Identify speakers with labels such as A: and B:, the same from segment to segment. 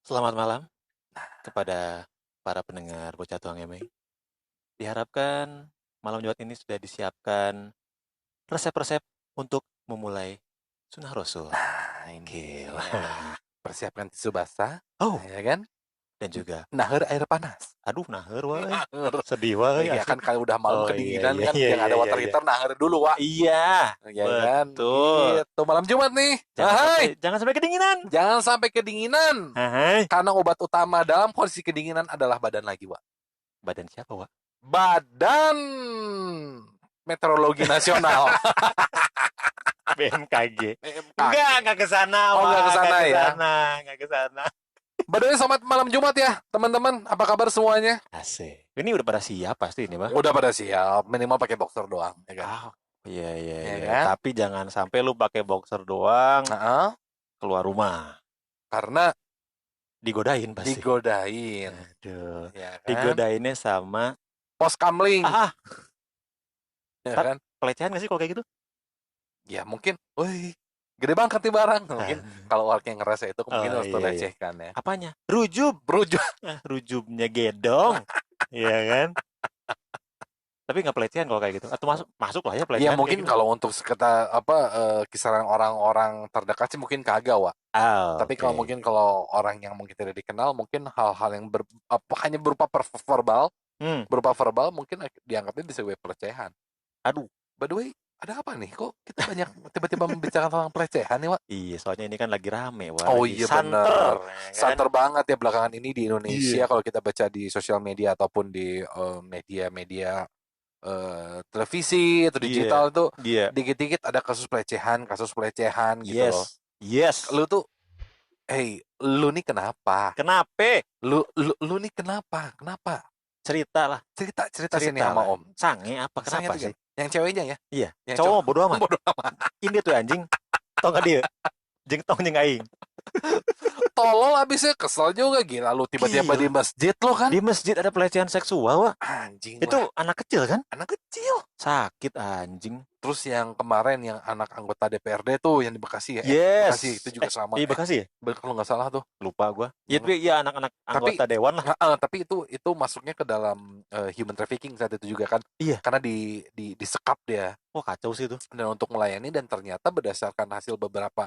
A: Selamat malam kepada para pendengar Bocah Tuang Emeng. Diharapkan malam Jumat ini sudah disiapkan resep-resep untuk memulai Sunnah Rasul.
B: Nah, ini
A: Gila.
B: persiapkan tisu basah,
A: Oh,
B: ya kan?
A: dan juga,
B: Nahar air panas.
A: aduh, naher wae.
B: Nahar.
A: Sedih wae
B: Ya
A: asli.
B: kan kalau udah malam
A: Oh,
B: kedinginan
A: iya,
B: kan
A: iya,
B: yang
A: iya,
B: ada
A: iya,
B: water
A: iya.
B: heater nahar dulu, Wak.
A: Iya,
B: Ya kan?
A: betul.
B: Gitu. Malam Jumat nih.
A: Jangan sampai kedinginan.
B: Jangan sampai kedinginan.
A: Hai.
B: Karena obat utama dalam kondisi kedinginan adalah badan lagi, Wak.
A: Badan siapa, Wak?
B: Badan Meteorologi Nasional.
A: BMKG.
B: BMKG.
A: Enggak ke sana,
B: Oh,
A: Wak.
B: nggak ke sana ya?
A: Enggak ke sana.
B: By the way, selamat malam Jumat ya, teman-teman. Apa kabar semuanya?
A: Asik. Ini udah pada siap pasti ini, Bang.
B: Udah pada siap, minimal pakai boxer doang, ya kan?
A: Ah, iya, iya,
B: Ya
A: iya.
B: kan?
A: Tapi jangan sampai lu pakai boxer doang
B: Heeh.
A: keluar rumah.
B: Karena
A: Digodain pasti.
B: digodain,
A: Aduh.
B: ya kan?
A: Digodainnya sama
B: Pos kamling, ya
A: tak-
B: kan?
A: pelecehan gak sih kalau kayak gitu?
B: Ya mungkin, wih, gede banget nih barang. Mungkin kalau orang yang ngerasa itu mungkin
A: Oh,
B: harus
A: iya,
B: dilecehkan ya.
A: Apanya? Rujub.
B: Berujuk.
A: Rujubnya gedong. Iya kan? Tapi nggak pelecehan kalau kayak gitu. Atau masuk lah ya
B: Ya
A: pelecehan.
B: mungkin
A: kayak gitu.
B: kalau untuk sekitar kisaran orang-orang terdekat sih mungkin kagak, Wak.
A: Ah,
B: Tapi
A: oke.
B: kalau mungkin kalau orang yang mungkin tidak dikenal, mungkin hal-hal yang hanya berupa verbal, mungkin dianggapnya sebagai pelecehan.
A: Aduh.
B: By the way, ada apa nih? Kok kita banyak tiba-tiba membicarakan tentang pelecehan nih, Wak?
A: Iya, soalnya ini kan lagi rame. Wah,
B: Oh
A: lagi
B: iya
A: santer.
B: bener.
A: Ya kan?
B: Santer banget ya belakangan ini di Indonesia.
A: Iya.
B: Kalau kita baca di sosial media ataupun di media-media televisi atau digital itu
A: Iya.
B: dikit-dikit ada kasus pelecehan gitu loh.
A: Yes.
B: Lu tuh, hey, lu nih kenapa?
A: Kenapa?
B: Lu nih kenapa?
A: Cerita lah.
B: Cerita sini sama
A: lah.
B: Om.
A: Sange apa?
B: Sange
A: Kenapa
B: tuh
A: sih?
B: yang ceweknya ya?
A: Iya.
B: Yang
A: Cowok bodo amat.
B: Bodo amat.
A: Ini tuh anjing. Tau gak dia? Jeng tong jeng aing.
B: Tolol abisnya, kesel juga, gila lu tiba-tiba
A: Gila.
B: di masjid lo kan?
A: Di masjid ada pelecehan seksual, Wak.
B: Anjing
A: Itu
B: lah.
A: anak kecil kan?
B: Anak kecil.
A: Sakit anjing.
B: Terus yang kemarin yang anak anggota DPRD tuh yang di Bekasi ya?
A: Yes.
B: Bekasi itu juga sama.
A: Iya Bekasi ya?
B: Kalau nggak salah tuh.
A: Lupa gua. Ya tapi ya anak-anak anggota dewan lah.
B: Tapi itu masuknya ke dalam human trafficking saat itu juga kan?
A: Iya.
B: Karena disekap dia.
A: Wah kacau sih itu.
B: Dan untuk melayani, dan ternyata berdasarkan hasil beberapa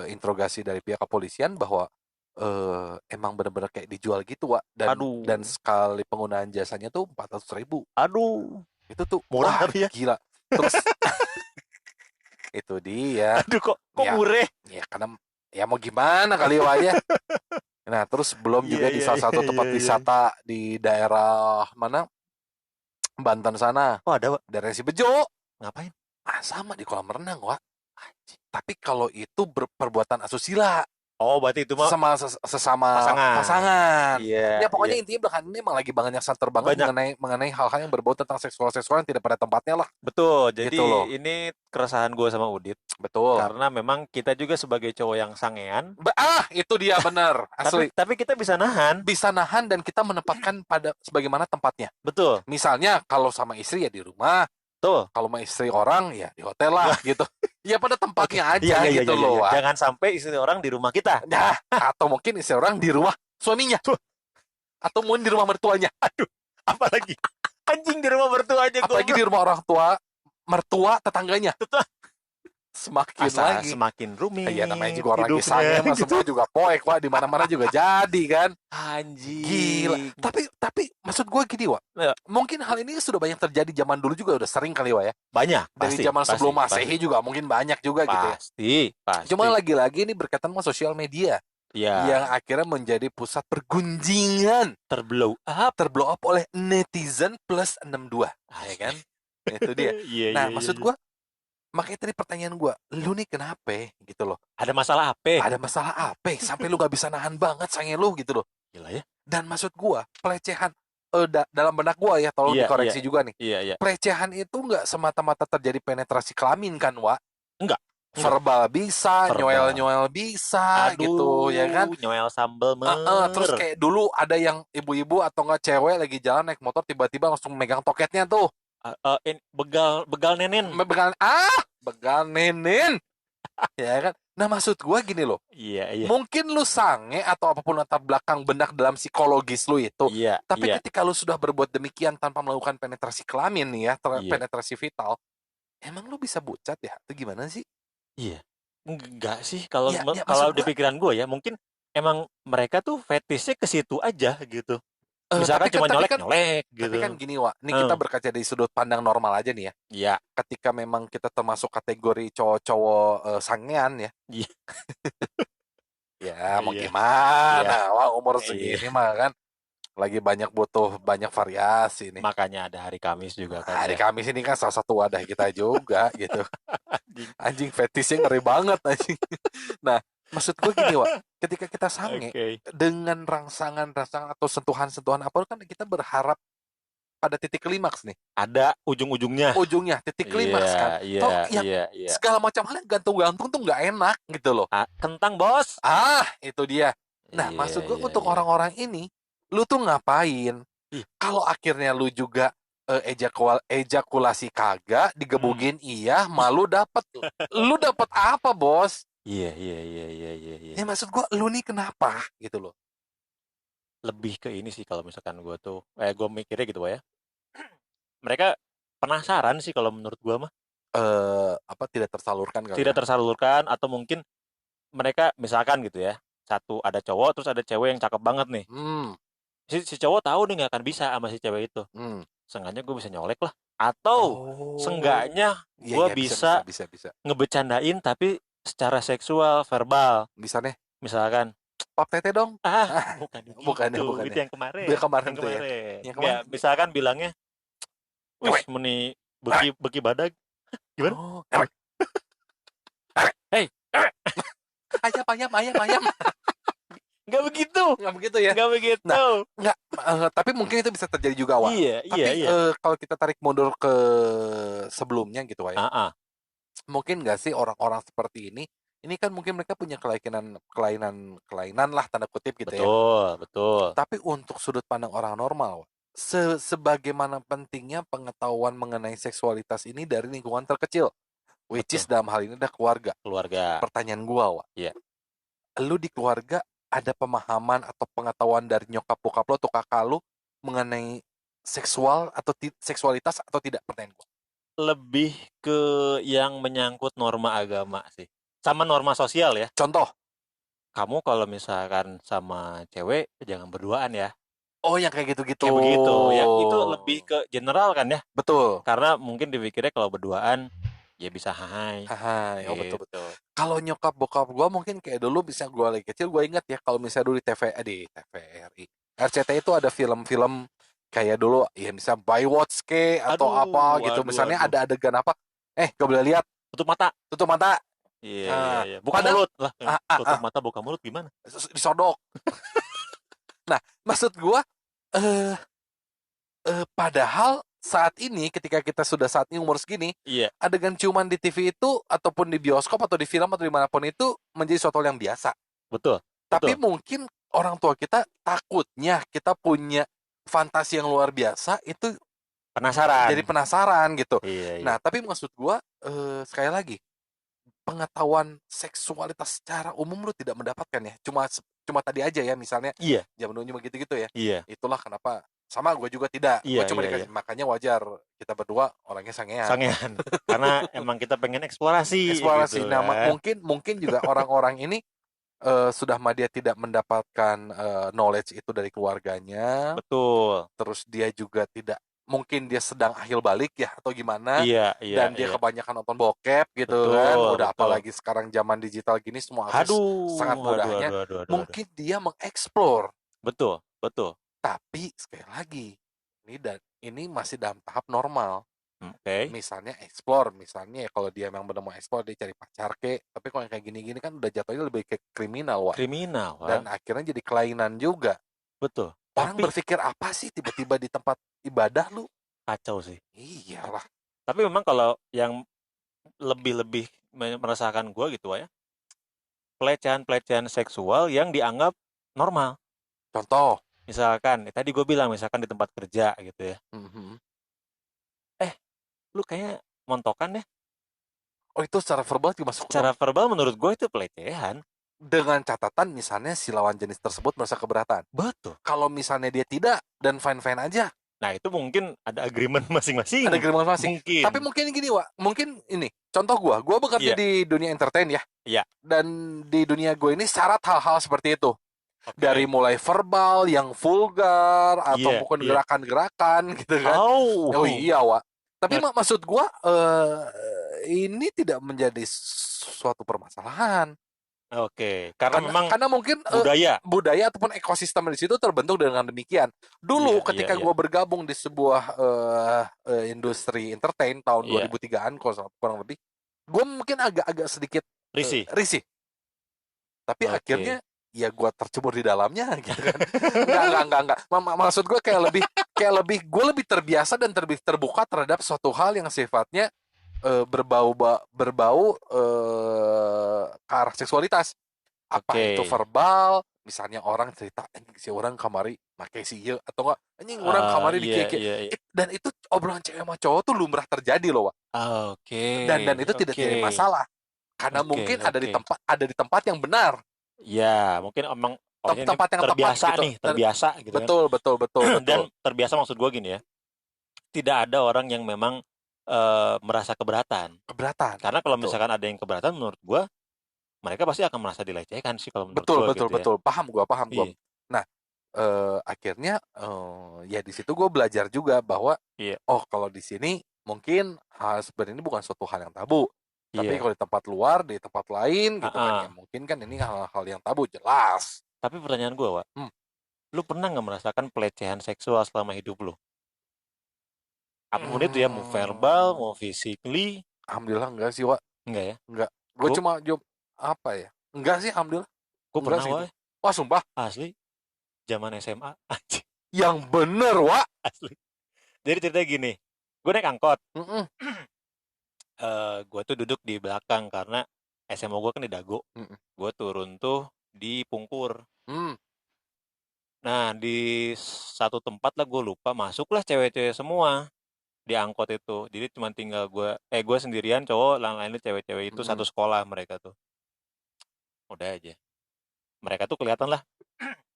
B: interogasi dari pihak kepolisian bahwa emang benar-benar kayak dijual gitu, Wak. Dan sekali penggunaan jasanya tuh 400.000.
A: Aduh.
B: Itu tuh
A: murah tapi ya.
B: Gila. Terus itu dia.
A: Aduh kok murah?
B: Ya karena ya mau gimana kali ya. Nah, terus belum juga di salah satu tempat wisata di daerah mana? Banten sana.
A: Oh, ada, Wak.
B: Daerah Sibejo.
A: Ngapain?
B: Sama di kolam renang, Wak. Tapi kalau itu perbuatan asusila.
A: Oh, berarti itu mah
B: sesama pasangan.
A: Iya.
B: Ya pokoknya intinya belakangan ini emang lagi banyak santer banget mengenai hal-hal yang berbau tentang seksual yang tidak pada tempatnya lah.
A: Betul. Jadi
B: gitu loh.
A: Ini keresahan gue sama Udit.
B: Betul.
A: Karena memang kita juga sebagai cowok yang sangean.
B: Itu dia benar. Asli.
A: tapi kita bisa nahan.
B: Bisa nahan dan kita menempatkan pada sebagaimana tempatnya.
A: Betul.
B: Misalnya kalau sama istri ya di rumah.
A: Betul.
B: Kalau sama istri orang ya di hotel lah gitu. Ya pada tempatnya aja gitu loh.
A: Jangan sampai istri orang di rumah kita.
B: Nah, atau mungkin istri orang di rumah suaminya. Atau mungkin di rumah mertuanya.
A: Aduh, apalagi anjing di rumah mertuanya.
B: Apalagi di rumah orang tua, mertua tetangganya.
A: Semakin rumit.
B: Iya, namanya juga orang kisahnya gitu. Semua juga poek, Wak, di mana-mana juga jadi kan.
A: Anjing.
B: Gila. Tapi maksud gue gini, Wak. Ya. Mungkin hal ini sudah banyak terjadi zaman dulu juga udah sering kali, Wak ya.
A: Banyak.
B: Dari zaman sebelum Masehi juga mungkin banyak juga gitu ya.
A: Pasti.
B: Cuma lagi-lagi ini berkaitan sama sosial media.
A: Ya.
B: Yang akhirnya menjadi pusat pergunjingan.
A: Terblow
B: up oleh netizen plus 62. Ya kan? Itu dia. Nah, maksud gue, makanya tadi pertanyaan gue, lu nih kenapa gitu loh?
A: Ada masalah apa?
B: Sampai lu gak bisa nahan banget sange lu gitu loh.
A: Gila ya.
B: Dan maksud gue, pelecehan dalam benak gue ya, tolong dikoreksi juga nih.
A: Iya.
B: Pelecehan itu gak semata-mata terjadi penetrasi kelamin kan, Wak?
A: Enggak.
B: Verbal bisa, nyoel bisa. Gitu ya kan?
A: Nyoel sambel
B: terus kayak dulu ada yang ibu-ibu atau gak cewek lagi jalan naik motor tiba-tiba langsung megang toketnya tuh.
A: Begal nenen.
B: Begal nenen. Ya kan? Nah, maksud gue gini loh.
A: Iya, iya.
B: Mungkin lu sange atau apapun latar belakang benak dalam psikologis lu itu.
A: Iya,
B: Tapi
A: iya,
B: ketika lu sudah berbuat demikian tanpa melakukan penetrasi kelamin nih ya,
A: iya,
B: penetrasi vital, emang lu bisa bucat ya? Itu gimana sih?
A: iya. Enggak sih kalau
B: Ya, ya
A: kalau
B: maksud
A: di
B: gue,
A: pikiran gue ya, mungkin emang mereka tuh fetishnya ke situ aja gitu. Misalkan
B: tapi kan
A: cuma
B: tapi kan
A: nyolek-nyolek
B: tapi
A: gitu.
B: kan gini, Wak. Ini kita
A: Hmm,
B: berkaca dari sudut pandang normal aja nih ya.
A: iya,
B: Ketika memang kita termasuk kategori cowok-cowok sangean ya.
A: iya,
B: Ya, mau
A: iya, iya,
B: gimana? Wah, umur
A: iya.
B: segini mah kan lagi butuh banyak variasi nih.
A: Makanya ada hari Kamis juga kan
B: Hari
A: ya.
B: Kamis ini kan salah satu wadah kita juga gitu.
A: Anjing.
B: Anjing fetishnya ngeri banget anjing. Nah, maksud gue gini, Wak. Ketika kita sange
A: Oke.
B: dengan rangsangan-rangsangan atau sentuhan-sentuhan apa kan kita berharap pada titik klimaks nih.
A: Ada ujung-ujungnya.
B: Ujungnya titik
A: Iya,
B: klimaks kan.
A: iya,
B: Toh yang
A: iya, iya.
B: segala macam hal yang gantung-gantung tuh nggak enak gitu loh.
A: Ah, kentang, Bos.
B: Ah, itu dia. Nah,
A: Iya,
B: maksud gue
A: iya,
B: untuk
A: iya.
B: orang-orang ini, lu tuh ngapain?
A: Ih,
B: Kalau akhirnya lu juga ejakulasi kagak,
A: hmm.
B: digebugin iya,
A: Ih,
B: malu dapet. Lu dapet apa, Bos?
A: iya, iya, iya, iya, iya, iya.
B: Ya maksud gua, lu nih kenapa gitu loh.
A: Lebih ke ini sih kalau misalkan gue tuh, gue mikirnya gitu ya. Mereka penasaran sih kalau menurut gue mah.
B: Apa tidak tersalurkan kali
A: Tidak
B: ya?
A: tersalurkan atau mungkin mereka misalkan gitu ya. Satu ada cowok terus ada cewek yang cakep banget nih.
B: Hmm,
A: Si cowok tahu nih nggak akan bisa sama si cewek itu.
B: hmm.
A: Seenggaknya gue bisa nyolek lah. Atau
B: Oh,
A: seenggaknya
B: iya
A: gue
B: iya bisa bisa
A: bisa
B: bisa bisa.
A: ngebecandain tapi secara seksual, verbal.
B: Bisa nih.
A: Misalkan,
B: Pap tete dong.
A: ah
B: Ah,
A: bukan
B: bukan ya,
A: gitu,
B: bukan
A: itu
B: ya.
A: yang kemarin,
B: Dia kemarin
A: yang
B: tuh ya.
A: kemarin.
B: Yang kemarin.
A: Enggak, misalkan bilangnya, wih,
B: Ewek,
A: meni
B: ewek.
A: beki beki badag. Gimana?
B: Oh, ewek, ewek.
A: Hei,
B: Ayam ayam ayam ayam.
A: nggak begitu,
B: Nggak begitu ya.
A: nggak
B: Nah,
A: begitu.
B: nggak, tapi mungkin itu bisa terjadi juga, Wak.
A: Iya, iya,
B: Tapi
A: iya.
B: kalau kita tarik mundur ke sebelumnya gitu, Wak ya.
A: Ah, ah,
B: Mungkin nggak sih orang-orang seperti ini kan mungkin mereka punya kelainan kelainan kelainan lah tanda kutip gitu ya.
A: betul, betul.
B: Tapi untuk sudut pandang orang normal, Wak, sebagaimana pentingnya pengetahuan mengenai seksualitas ini dari lingkungan terkecil, which is
A: Betul,
B: dalam hal ini adalah keluarga.
A: keluarga.
B: Pertanyaan gua, Wak,
A: Iya,
B: lu di keluarga ada pemahaman atau pengetahuan dari nyokap bokap lo atau kakak lu mengenai seksual atau seksualitas atau tidak, pertanyaan gua.
A: lebih ke yang menyangkut norma agama sih. Sama norma sosial ya.
B: Contoh,
A: Kamu kalau misalkan sama cewek jangan berduaan ya.
B: oh yang kayak gitu-gitu.
A: Kayak begitu. Yang itu lebih ke general kan ya.
B: Betul.
A: Karena mungkin dipikirnya kalau berduaan ya bisa hai
B: Haha, oh betul betul.
A: gitu.
B: Kalau nyokap bokap gua mungkin kayak dulu bisa gua lagi kecil gua ingat ya kalau misalnya dulu di TVRI. RCTI itu ada film-film kayak dulu ya misal Baywatch ke atau apa
A: Aduh,
B: gitu.
A: aduh,
B: Misalnya
A: aduh.
B: ada adegan apa? Gak boleh lihat,
A: Tutup mata.
B: tutup mata.
A: Iya, iya,
B: Nah,
A: iya. Buka
B: padahal
A: mulut lah.
B: ah, ah,
A: Tutup
B: ah,
A: mata, buka mulut gimana?
B: disodok. Nah, maksud gua eh padahal saat ini ketika kita sudah saat ini umur segini,
A: Iya,
B: adegan ciuman di TV itu ataupun di bioskop atau di film atau dimanapun itu menjadi suatu hal yang biasa.
A: betul,
B: Tapi
A: betul.
B: mungkin orang tua kita takutnya kita punya fantasi yang luar biasa itu jadi
A: Penasaran.
B: penasaran gitu.
A: Iya, iya.
B: Nah, tapi maksud gua sekali lagi pengetahuan seksualitas secara umum lu tidak mendapatkan ya. Cuma tadi aja ya misalnya
A: Iya,
B: zaman dulu cuma gitu-gitu ya.
A: iya.
B: Itulah kenapa sama gue juga tidak. Gue
A: Iya,
B: cuma
A: iya, iya.
B: dikasih makanya wajar kita berdua orangnya sangean.
A: Sangean. Karena emang kita pengen eksplorasi
B: Eksplorasi
A: gitu
B: nama
A: kan.
B: mungkin mungkin juga orang-orang ini sudah dia tidak mendapatkan knowledge itu dari keluarganya,
A: Betul.
B: terus dia juga tidak mungkin dia sedang ahil balik ya atau gimana
A: Iya, iya,
B: dan dia
A: iya.
B: kebanyakan nonton bokep gitu kan.
A: Betul,
B: Udah
A: betul.
B: apalagi sekarang zaman digital gini semua akses sangat
A: Aduh, aduh,
B: mudahnya.
A: aduh, aduh, aduh, aduh.
B: Mungkin dia mengeksplor,
A: Betul, betul.
B: tapi sekali lagi ini masih dalam tahap normal.
A: Oke.
B: Misalnya explore, misalnya ya kalau dia memang benar mau explore dia cari pacar tapi kalau yang kayak gini-gini kan udah jatuhnya lebih ke kriminal, Wak.
A: Kriminal,
B: Dan
A: Wak.
B: akhirnya jadi kelainan juga.
A: Betul.
B: Orang
A: Tapi
B: berpikir apa sih tiba-tiba di tempat ibadah lu?
A: kacau sih.
B: Iyalah.
A: Tapi memang kalau yang lebih-lebih meresahkan gue gitu Wak, ya, pelecehan-pelecehan seksual yang dianggap normal.
B: Contoh,
A: Misalkan, tadi gue bilang misalkan di tempat kerja gitu ya.
B: mhm.
A: Eh, lu kayaknya montokan deh.
B: Oh, itu secara verbal juga masuk
A: Secara
B: dong.
A: verbal menurut gue itu pelecehan.
B: Dengan catatan misalnya si lawan jenis tersebut merasa keberatan.
A: Betul.
B: Kalau misalnya dia tidak dan fine-fine aja,
A: Nah, itu mungkin ada agreement
B: ada
A: masing-masing.
B: agreement masing. Tapi
A: Mungkin.
B: mungkin gini, Wak. Mungkin ini, contoh gua bekerja
A: Iya,
B: di dunia entertain ya.
A: iya.
B: Dan di dunia gue ini syarat hal-hal seperti itu. Dari
A: Oke.
B: mulai verbal yang vulgar atau
A: Iya,
B: mungkin
A: iya.
B: gerakan-gerakan gitu kan. Oh
A: Oh.
B: iya, Wak. Tapi
A: Nah,
B: maksud gua ini tidak menjadi suatu permasalahan.
A: oke. Karena
B: Karena
A: memang
B: karena mungkin
A: budaya.
B: budaya ataupun ekosistem di situ terbentuk dengan demikian.
A: Iya,
B: Dulu
A: iya,
B: ketika
A: iya.
B: gua bergabung di sebuah industri entertain tahun
A: Iya.
B: 2003-an kurang lebih, gua mungkin agak-agak sedikit
A: Risih.
B: risih. Tapi
A: Oke.
B: akhirnya ya gua tercebur di dalamnya gitu kan. Enggak. Maksud gua kayak lebih gue lebih terbiasa dan terbuka terhadap suatu hal yang sifatnya berbau ke arah seksualitas. Apa itu
A: Oke.
B: verbal, misalnya orang cerita anjing si orang kamari make si ieu atau enggak anjing orang kamari di
A: Iya,
B: kieu
A: iya, iya.
B: dan itu obrolan cewek sama cowok tuh lumrah terjadi loh, Wak.
A: Oke.
B: Dan itu tidak
A: Oke.
B: jadi masalah karena
A: Oke,
B: mungkin
A: oke.
B: ada di tempat yang benar,
A: Ya, mungkin emang oh ini
B: tempat yang tepat
A: terbiasa
B: gitu.
A: nih, terbiasa gitu kan.
B: Betul.
A: Dan terbiasa maksud gua gini ya, tidak ada orang yang memang merasa keberatan.
B: Keberatan.
A: Karena kalau
B: Betul.
A: misalkan ada yang keberatan menurut gua, mereka pasti akan merasa dilecehkan sih kalau menurut gua gitu ya.
B: Betul. Paham gua.
A: Iya,
B: Nah, akhirnya ya di situ gue belajar juga bahwa
A: iya,
B: oh kalau di sini mungkin hal seperti ini bukan suatu hal yang tabu. Tapi
A: iya.
B: kalau di tempat luar, di tempat lain gitu kan ya
A: Heeh.
B: mungkin kan ini hal-hal yang tabu jelas.
A: Tapi pertanyaan gua, Wak,
B: Hmm.
A: lu pernah nggak merasakan pelecehan seksual selama hidup lu? Apapun itu ya, mau verbal,
B: Hmm,
A: mau physically,
B: alhamdulillah enggak sih, Wak.
A: enggak ya?
B: Enggak. Gue
A: Gue
B: cuma apa ya? Enggak sih, alhamdulillah.
A: gue
B: Enggak
A: pernah,
B: sih itu.
A: Wak,
B: Wah, sumpah.
A: asli, zaman SMA, anjing,
B: Yang bener, Wak.
A: asli. Jadi ceritanya gini, gue naik angkot,
B: Mm-mm.
A: gue tuh duduk di belakang karena SMA gue kan di Dago,
B: Mm-mm.
A: gue turun tuh di Pungkur.
B: Hmm.
A: Nah, di satu tempat lah gue lupa, masuklah cewek-cewek semua di angkot itu. Jadi cuma tinggal gue sendirian cowok, lain-lainnya cewek-cewek itu satu
B: Mm-mm.
A: sekolah mereka tuh. Udah aja. Mereka tuh kelihatan lah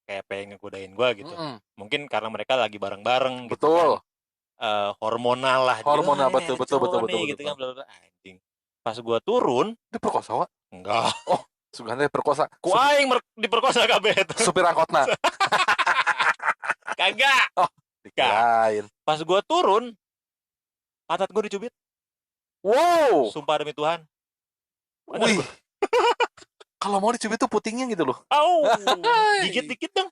A: kayak pengen ngegodain gue gitu.
B: Mm-mm.
A: Mungkin karena mereka lagi bareng-bareng gitu kan.
B: Betul.
A: Hormonal lah. Jadi,
B: Hormonal
A: ini ada cowok nih gitu
B: betul.
A: kan. Bla bla bla. Anjing. Pas gue turun,
B: Diperkosa, Wak.
A: enggak.
B: Oh, Suganda perkosa.
A: Ku aing diperkosa kabeh itu.
B: Supir angkotna.
A: Kagak.
B: Oh,
A: Kagak.
B: dikirain.
A: Pas gue turun, pantat gue dicubit.
B: Wow.
A: Sumpah demi Tuhan. Pantat
B: Wih,
A: gue.
B: kalau mau dicubit tuh putingnya gitu loh.
A: Au, gigit dikit dong.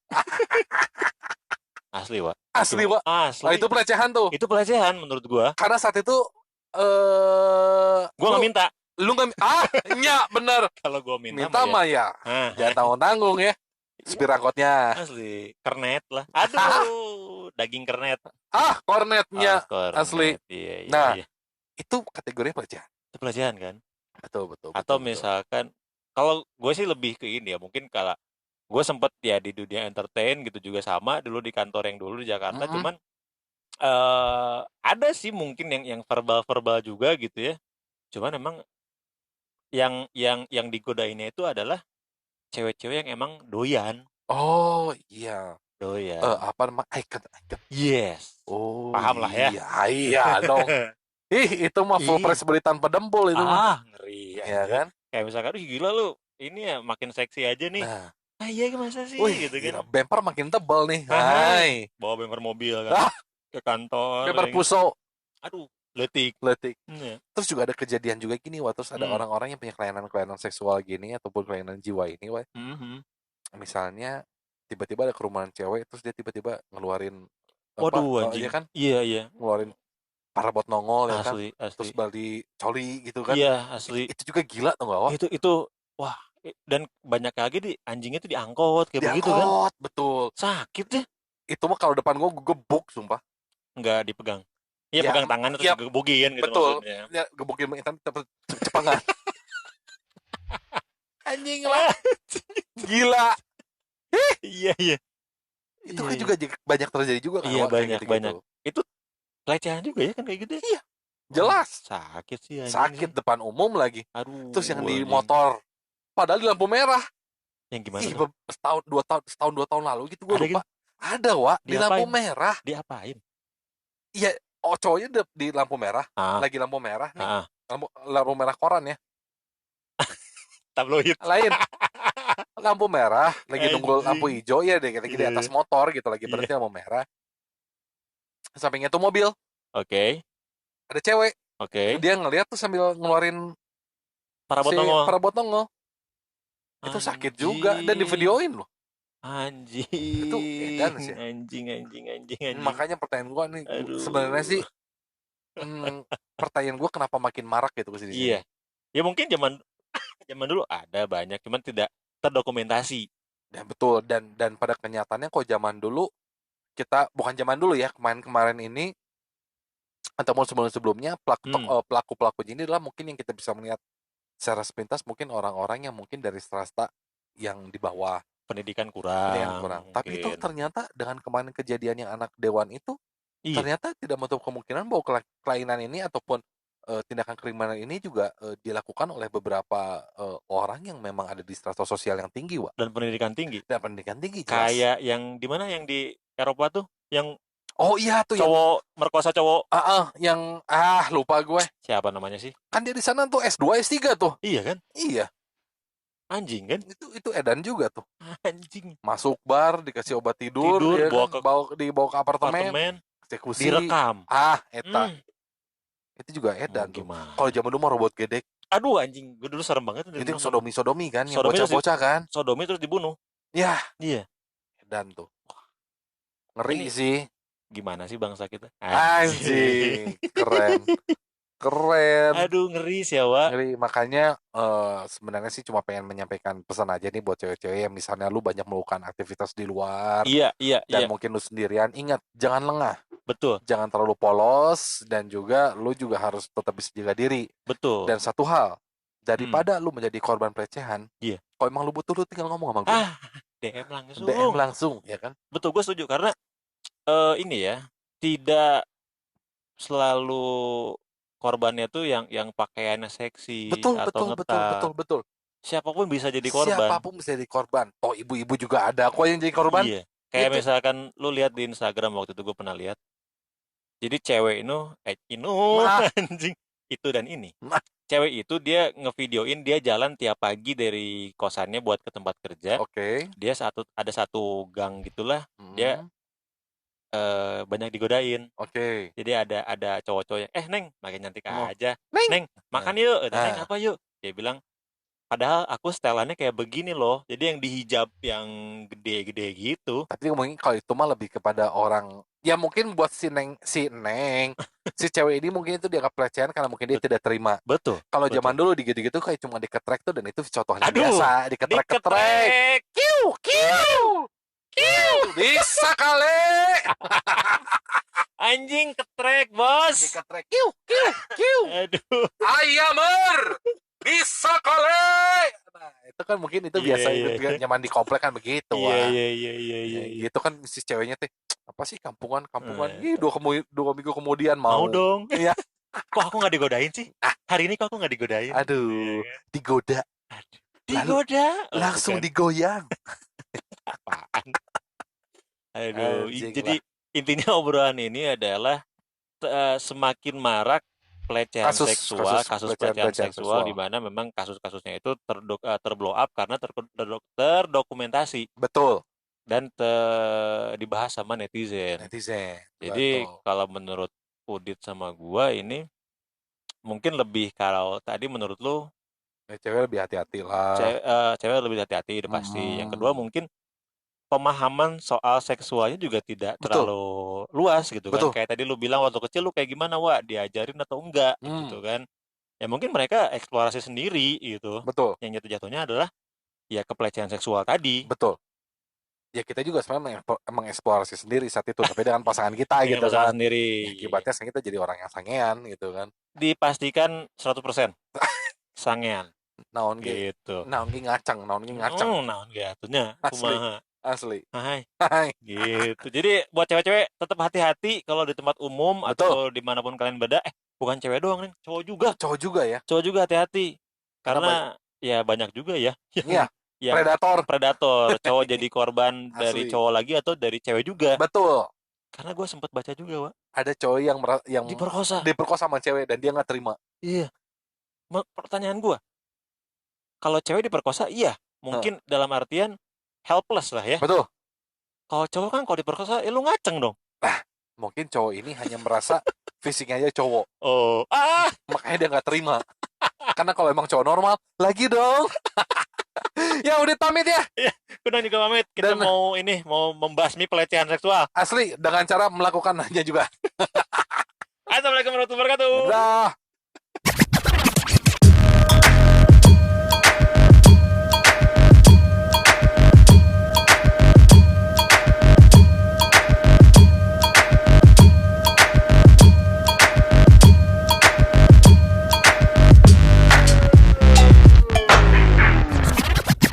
A: Asli, Wak.
B: Asli, Wak.
A: Asli.
B: Nah, itu pelecehan tuh.
A: Itu pelecehan menurut gua.
B: Karena saat itu
A: Gua nggak minta.
B: lu nggak bener.
A: Kalau gua minta
B: Minta
A: mah
B: mah ya.
A: ya.
B: Jangan tanggung-tanggung ya. Supir angkotnya.
A: Asli. Kernet lah. Aduh, daging kernet.
B: Kornetnya.
A: Kornet.
B: Asli.
A: Iya.
B: Nah, itu kategorinya pelecehan.
A: Itu pelecehan kan?
B: Betul.
A: Atau misalkan, kalau gue sih lebih ke ini ya, mungkin kalau gue sempet ya di dunia entertain gitu juga sama dulu di kantor yang dulu di Jakarta,
B: Mm-mm.
A: cuman ada sih mungkin yang verbal juga gitu ya. Cuman emang yang digodainnya itu adalah cewek-cewek yang emang doyan.
B: Oh, iya.
A: Doyan.
B: Apa nama? Icon.
A: Yes.
B: Oh,
A: Paham lah ya.
B: Iya dong. Itu mah full press beli tanpa dempul itu mah.
A: Ngeri.
B: Iya kan?
A: Kayak misalkan, gila lu, ini ya makin seksi aja nih.
B: Nah,
A: Iya masa sih
B: wih,
A: gitu
B: gila.
A: kan.
B: Bemper makin tebal nih.
A: Hai.
B: Hai.
A: Bawa bemper mobil kan.
B: Ah,
A: Ke kantor.
B: bemper
A: ya kan.
B: puso.
A: Aduh, letik.
B: Ya. Terus juga ada kejadian juga gini, wah. Terus ada orang-orang yang punya kelainan-kelainan seksual gini ataupun kelainan jiwa ini, wah. Misalnya tiba-tiba ada kerumunan cewek, terus dia tiba-tiba ngeluarin
A: waduh, anjing.
B: ya kan?
A: Iya.
B: Ngeluarin parabot nongol ya kan?
A: Asli.
B: Terus balik coli gitu kan?
A: Iya, asli.
B: Itu juga gila tuh gak, wah?
A: Itu wah, dan banyak lagi anjingnya tuh diangkut kayak begitu kan.
B: Diangkut, betul.
A: Sakit ya.
B: Itu mah kalau depan gua gebuk sumpah.
A: Enggak dipegang. Iya,
B: Ya,
A: pegang tangan terus gebukin gitu
B: betul.
A: Maksudnya.
B: Ya, gebukin cepangan. Anjing lah. Gila.
A: Iya.
B: Itu kan juga banyak terjadi juga kan.
A: Iya,
B: Wak,
A: banyak.
B: gitu.
A: Itu pelecehan juga ya kan kayak gitu.
B: Iya. Jelas.
A: Sakit sih anjing sih.
B: Sakit depan umum lagi. Terus yang
A: Aduh
B: di
A: anjing.
B: motor, padahal di lampu merah.
A: Yang gimana
B: Ih,
A: tuh?
B: setahun 2 tahun lalu gitu gue
A: Ada gitu?
B: lupa. Ada, Wak, di lampu
A: Diapain?
B: merah.
A: Diapain?
B: Iya, cowoknya di lampu merah,
A: Ah,
B: lagi lampu merah nih.
A: ah,
B: Lampu merah koran ya.
A: tabloid.
B: Lain, lampu merah, lagi nunggu lampu
A: Anjing.
B: hijau ya, lagi di atas
A: Iya,
B: motor gitu, lagi
A: iya.
B: berhenti lampu merah. Sampingnya tuh mobil,
A: Oke,
B: ada cewek.
A: oke.
B: Dia ngeliat tuh sambil ngeluarin
A: Parabot
B: si
A: nongol.
B: perabot nongol. Itu sakit juga dan di
A: Anjing.
B: videoin loh. Itu edan
A: Anjing.
B: sih.
A: Anjing, anjing, anjing, anjing.
B: Makanya pertanyaan gua nih, sebenarnya
A: Aduh.
B: sih, pertanyaan gua kenapa makin marak gitu ke
A: Iya.
B: sini-sini.
A: Ya mungkin zaman zaman dulu ada banyak, cuman tidak terdokumentasi.
B: Dan betul, dan pada kenyataannya kok zaman dulu, kita bukan zaman dulu ya, kemarin-kemarin ini ataupun sebelum-sebelumnya,
A: Hmm,
B: pelaku-pelakunya ini adalah mungkin yang kita bisa melihat secara sepintas, mungkin orang-orang yang mungkin dari strata yang di bawah,
A: pendidikan
B: pendidikan
A: kurang
B: kurang. Tapi itu
A: mungkin.
B: ternyata dengan kemarin kejadian yang anak dewan itu,
A: Iya,
B: ternyata tidak menutup kemungkinan bahwa kelainan ini ataupun tindakan kriminal ini juga dilakukan oleh beberapa orang yang memang ada di strata sosial yang tinggi, Wak.
A: dan pendidikan tinggi.
B: Dan pendidikan tinggi jelas.
A: Kayak yang di mana yang di Eropa tuh, yang
B: Oh iya tuh yang
A: cowok merkosa cowok.
B: yang lupa gue.
A: Siapa namanya sih?
B: Kan dia di sana tuh S2, S3 tuh.
A: Iya kan?
B: Iya,
A: Anjing kan?
B: itu edan juga tuh.
A: Anjing.
B: Masuk bar, dikasih obat tidur,
A: Tidur
B: ya
A: bawa
B: kan,
A: ke
B: dibawa ke apartemen,
A: apartemen,
B: eksekusi.
A: direkam.
B: Eta.
A: Hmm,
B: Itu juga
A: mau
B: edan tuh. Kalau
A: gimana?
B: zaman dulu mah robot gedek,
A: Aduh anjing, gue dulu serem banget
B: itu
A: dari
B: yang
A: nonton.
B: sodomi-sodomi kan, yang
A: Sodomi terus di,
B: bocah-bocah kan.
A: sodomi terus dibunuh.
B: Yah,
A: Iya.
B: edan tuh. Ngeri
A: Ini
B: sih.
A: gimana sih bangsa kita? Anjing.
B: Anjing, keren. Keren.
A: Aduh ngeri sih ya, Wak.
B: Ngeri. Makanya sebenarnya sih cuma pengen menyampaikan pesan aja nih buat cewek-cewek yang misalnya lu banyak melakukan aktivitas di luar
A: Iya, iya,
B: dan
A: iya.
B: mungkin lu sendirian, ingat jangan lengah,
A: Betul,
B: jangan terlalu polos, dan juga lu juga harus tetap bisa jaga diri.
A: betul.
B: Dan satu hal,
A: Hmm,
B: daripada lu menjadi korban pelecehan,
A: iya.
B: kalau emang lu butuh, lu tinggal ngomong sama gue,
A: Ah, DM
B: DM
A: langsung.
B: langsung, ya kan?
A: Betul, gue setuju karena ini ya, tidak selalu korbannya tuh yang pakaiannya seksi
B: Betul,
A: atau
B: betul, betul, betul,
A: ngetak.
B: betul.
A: Siapapun bisa jadi korban.
B: Siapapun bisa jadi korban. Oh, ibu-ibu juga ada kok yang jadi korban.
A: Iya. Kayak
B: Itu.
A: misalkan lu lihat di Instagram waktu itu gue pernah lihat. Jadi cewek itu
B: Nah,
A: anjing itu dan ini.
B: nah,
A: Cewek itu dia ngevideoin dia jalan tiap pagi dari kosannya buat ke tempat kerja.
B: oke.
A: Dia ada satu gang gitulah. Dia
B: Hmm,
A: banyak digodain.
B: oke.
A: Jadi ada cowok-cowok yang, Neng, makin cantik
B: Oh,
A: aja.
B: Neng.
A: Neng,
B: Nah,
A: makan yuk. Neng,
B: nah.
A: apa yuk? Dia bilang, padahal aku setelannya kayak begini loh. Jadi yang dihijab yang gede-gede gitu.
B: Tapi mungkin kalau itu mah lebih kepada orang, ya mungkin buat si Neng, si cewek ini mungkin itu dianggap pelecehan karena mungkin dia
A: Bet-
B: tidak terima.
A: betul,
B: Kalau zaman
A: betul.
B: dulu gitu-gitu kayak cuma diketrek tuh, dan itu contohnya
A: Aduh,
B: biasa, diketrek-ketrek.
A: diketrek.
B: Kiu, kiu, kiu, bisa kali.
A: Anjing ketrek, bos.
B: Diketrek, kiu, kiu, kiu.
A: Aduh.
B: Ayamer, bisa kali. Nah, itu kan mungkin itu
A: Iya,
B: biasa
A: iya.
B: itu zaman di komplek kan begitu,
A: Iya,
B: wah.
A: iya, iya, iya, iya,
B: Ya,
A: iya.
B: gitu kan si ceweknya teh, apa sih, kampungan kampungan,
A: Eh,
B: ih, 2 minggu kemudian
A: mau
B: mau.
A: dong.
B: Iya.
A: Kok aku nggak digodain sih? Hari ini kok aku nggak digodain? Iya
B: Aduh,
A: kan?
B: digoda,
A: Aduh.
B: lalu
A: Digoda? Oh,
B: langsung
A: bukan.
B: digoyang.
A: Apaan? Aduh,
B: Anjing
A: jadi
B: lah.
A: intinya obrolan ini adalah semakin marak pelecehan
B: Kasus
A: seksual,
B: kasus
A: kasus
B: pelecehan
A: pelecehan
B: pelecehan
A: seksual di
B: seksual.
A: mana memang kasus-kasusnya itu terblow up karena terdokumentasi
B: Betul,
A: dan dibahas sama netizen.
B: netizen.
A: Jadi
B: Betul.
A: kalau menurut Udit sama gua ini mungkin lebih kalau tadi menurut lu
B: Cewek lebih hati-hati lah.
A: cewek lebih hati-hati udah pasti. Yang kedua
B: Mm-mm.
A: mungkin pemahaman soal seksualnya juga tidak
B: Betul,
A: terlalu luas gitu kan.
B: betul.
A: Kayak tadi lu bilang waktu kecil lu kayak gimana, Wak? Diajarin atau enggak
B: Hmm,
A: gitu kan. Ya mungkin mereka eksplorasi sendiri gitu.
B: betul,
A: Yang jatuh-jatuhnya adalah ya kepelecehan seksual tadi
B: betul. Ya kita juga sebenarnya mengeksplorasi sendiri saat itu, tapi dengan pasangan kita
A: dengan
B: gitu
A: pasangan
B: kan.
A: sendiri.
B: Ya akibatnya sekarang kita jadi orang yang sangean gitu kan.
A: Dipastikan 100% sangean
B: Naon ge,
A: gitu.
B: naon ge ngaceng, naon ge ngaceng.
A: Naon gatunya
B: Asli,
A: kumaha.
B: asli.
A: Hai
B: Hai.
A: gitu. Jadi buat cewek-cewek tetap hati-hati kalau di tempat umum
B: Betul,
A: atau dimanapun kalian berada. bukan cewek doang nih, cowok juga.
B: Cowok juga ya.
A: Cowok juga hati-hati.
B: Karena
A: Karena ya banyak juga ya
B: iya,
A: yang
B: predator
A: predator, cowok jadi korban dari
B: asli.
A: cowok lagi atau dari cewek juga.
B: Betul.
A: Karena gue sempet baca juga, Wak,
B: Ada cowok yang
A: diperkosa.
B: diperkosa sama cewek dan dia nggak terima.
A: Iya. Pertanyaan gue, kalau cewek diperkosa, iya,
B: Heh,
A: mungkin dalam artian helpless lah ya.
B: betul.
A: Kalau cowok kan kalau diperkosa, lu ngaceng dong.
B: Nah, mungkin cowok ini hanya merasa fisiknya aja cowok,
A: Oh,
B: makanya dia nggak terima. Karena kalau emang cowok normal, lagi dong. Ya udah pamit ya.
A: iya, udah juga pamit. Kita
B: Dan
A: mau membasmi pelecehan seksual.
B: asli dengan cara melakukannya juga.
A: Assalamualaikum warahmatullahi wabarakatuh.
B: Dah.